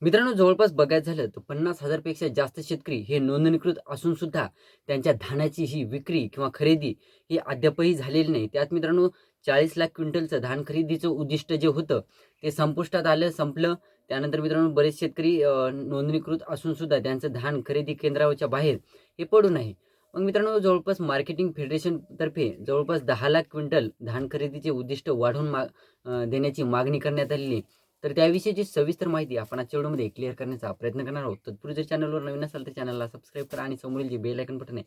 मित्रांनो, जवळपास बघायचं झालं तर 50,000 पेक्षा जास्त शेतकरी हे नोंदणीकृत असून सुद्धा त्यांच्या धानाची ही विक्री किंवा खरेदी ही अद्यापही झालेली नाही. त्यात मित्रांनो 40 लाख क्विंटलचं धान खरेदीचं उद्दिष्ट जे होतं ते संपुष्टात आलं, संपलं. त्यानंतर मित्रांनो बरेच शेतकरी नोंदणीकृत असून सुद्धा त्यांचं धान खरेदी केंद्राच्या बाहेर हे पडून आहे. मग मित्रांनो, जवळपास मार्केटिंग फेडरेशनतर्फे जवळपास 10 लाख क्विंटल धान खरेदीचे उद्दिष्ट वाढवून देण्याची मागणी करण्यात आलेली आहे. तर त्याविषयीची सविस्तर माहिती आपण आजच्या व्हिडिओमध्ये क्लिअर करण्याचा प्रयत्न करणार आहोत. तत्पूर्वी जर चॅनलवर नवीन असाल तर चॅनलला सबस्क्राईब करा आणि समोरील जे बेल आयकॉन बटन आहे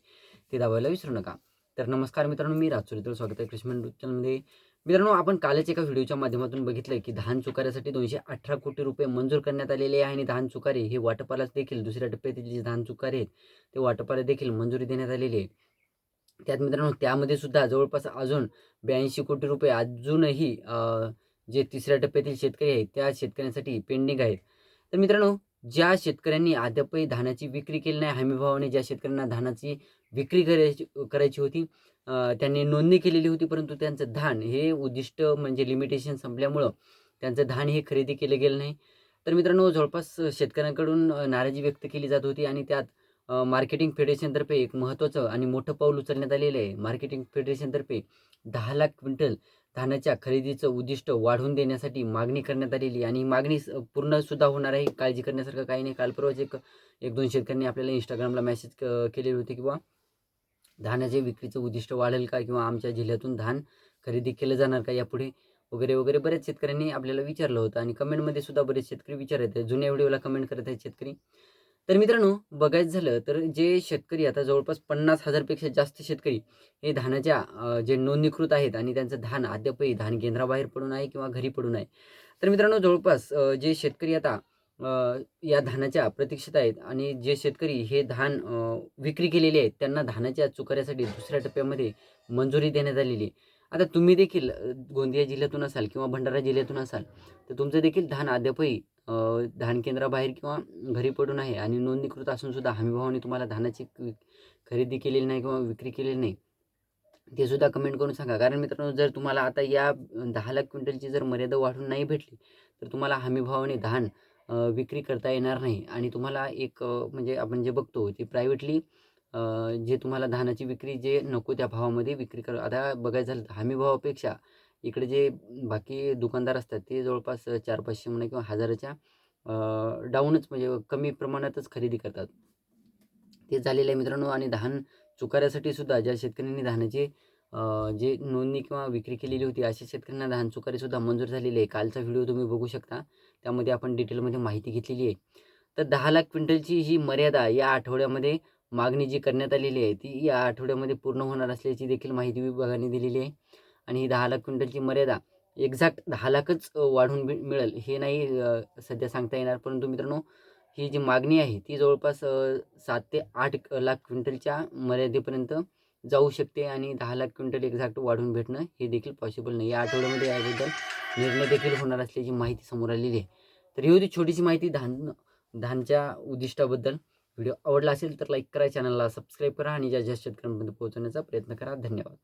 ते दाबायला विसरू नका. तर नमस्कार मित्रांनो, मी राजचरित्र स्वागत आहे कृषी मंडी चॅनलमध्ये. मित्रांनो, आपण कालच एका व्हिडिओच्या माध्यमातून बघितलं की धान चुकाऱ्यासाठी 218 कोटी रुपये मंजूर करण्यात आलेले आहे आणि धान चुकारे हे वाटपालाच देखील दुसऱ्या टप्प्यातील जे धान चुकारे आहेत ते वाटपाला देखील मंजुरी देण्यात आलेली आहे. त्यात मित्रांनो त्यामध्ये सुद्धा जवळपास अजून 82 कोटी रुपये अजूनही जे तिसऱ्या टप्प्यातील शेतकरी आहेत त्या शेतकऱ्यांसाठी पेंडिंग आहेत. तर मित्रांनो, ज्या शेतकऱ्यांनी अद्यापही धानाची विक्री केली नाही हमीभावाने, ज्या शेतकऱ्यांना धानाची विक्री करायची होती, त्यांनी नोंदणी केलेली होती, परंतु त्यांचं धान हे उद्दिष्ट म्हणजे लिमिटेशन संपल्यामुळं त्यांचं धान हे खरेदी केलं गेलं नाही. तर मित्रांनो, जवळपास शेतकऱ्यांकडून नाराजी व्यक्त केली जात होती आणि त्यात मार्केटिंग फेडरेशनतर्फे एक महत्त्वाचं आणि मोठं पाऊल उचलण्यात आलेलं आहे. मार्केटिंग फेडरेशनतर्फे 10 लाख क्विंटल धानाच्या खरेदीचं उद्दिष्ट वाढवून देण्यासाठी मागणी करण्यात आलेली आणि ही मागणी पूर्ण सुद्धा होणार आहे. काळजी करण्यासारखं काही नाही. काल परवाच एक दोन शेतकऱ्यांनी आपल्याला इंस्टाग्रामला मेसेज केलेले होते की धानाच्या विक्रीचं उद्दिष्ट वाढेल का, किंवा आमच्या जिल्ह्यातून धान खरेदी केलं जाणार का यापुढे, वगैरे वगैरे बऱ्याच शेतकऱ्यांनी आपल्याला विचारलं होतं आणि कमेंटमध्ये सुद्धा बरेच शेतकरी विचारत आहेत, जुन्या व्हिडिओला कमेंट करत आहेत शेतकरी. तर मित्रांनो, बघायचं झालं तर जे शेतकरी आता जवळपास 50,000 पेक्षा जास्त शेतकरी हे धानाच्या जे नोंदणीकृत आहेत आणि त्यांचं धान अद्यापही धान केंद्राबाहेर पडून आहे किंवा घरी पडून आहे. तर मित्रांनो, जवळपास जे शेतकरी आता या धानाच्या प्रतीक्षेत आहेत आणि जे शेतकरी हे धान विक्री केलेली आहे त्यांना धानाच्या चुकाऱ्यासाठी दुसऱ्या टप्प्यामध्ये मंजुरी देण्यात आलेली आहे. आता तुम्ही देखील गोंदिया जिल्ह्यातून असाल किंवा भंडारा जिल्ह्यातून असाल तर तुमचं देखील धान अद्यापही धान केंद्राबाहेर किंवा घरी पडून आहे आणि नोंदणीकृत असून सुद्धा हमीभावाने तुम्हाला धानाची खरेदी केलेली नाही किंवा विक्री केलेली नाही, ते सुद्धा कमेंट करून सांगा. कारण मित्रांनो, जर तुम्हाला आता या 10 लाख क्विंटलची जर मर्यादा वाढून नाही भेटली तर तुम्हाला हमीभावाने धान विक्री करता येणार नाही आणि तुम्हाला एक म्हणजे आपण जे बघतो ते प्रायव्हेटली जे तुम्हाला धानाची विक्री जे नको त्या भावामध्ये विक्री कर. आता बघायचं झालं तर हमीभावापेक्षा इकडे जे बाकी दुकानदार असतात ते जवळपास 400-500 म्हणा किंवा 1000च्या डाऊनच म्हणजे कमी प्रमाणातच खरेदी करतात. ते झालेलं आहे मित्रांनो. आणि धान चुकाऱ्यासाठी सुद्धा ज्या शेतकऱ्यांनी धानाची जे नोंदणी किंवा विक्री केलेली होती अशा शेतकऱ्यांना धान चुकारीसुद्धा मंजूर झालेली आहे. कालचा व्हिडिओ तुम्ही बघू शकता, त्यामध्ये आपण डिटेलमध्ये माहिती घेतलेली आहे. तर 10 लाख क्विंटलची ही मर्यादा या आठवड्यामध्ये मागणी जी करण्यात आलेली आहे ती या आठवड्यामध्ये पूर्ण होणार असल्याची देखील माहिती विभागाने दिलेली आहे. आणि ही 10 लाख क्विंटलची मर्यादा एक्झॅक्ट 10 लाखच वाढून मिळेल हे नाही सध्या सांगता येणार. परंतु मित्रांनो, ही जी मागणी आहे ती जवळपास 7 ते 8 लाख क्विंटलच्या मर्यादेपर्यंत जाऊ शकते आणि 10 लाख क्विंटल एक्झॅक्ट वाढून भेटणं हे देखील पॉसिबल नाही. या आठवड्यामध्ये याबद्दल निर्णय देखील होणार असल्याची माहिती समोर आलेली आहे. तर ही होती छोटीशी माहिती धानच्या उद्दिष्टाबद्दल. व्हिडिओ आवडला असेल तर लाईक करा, चॅनलला सबस्क्राईब करा आणि ज्या शेतकऱ्यांपर्यंत पोहोचवण्याचा प्रयत्न करा. धन्यवाद.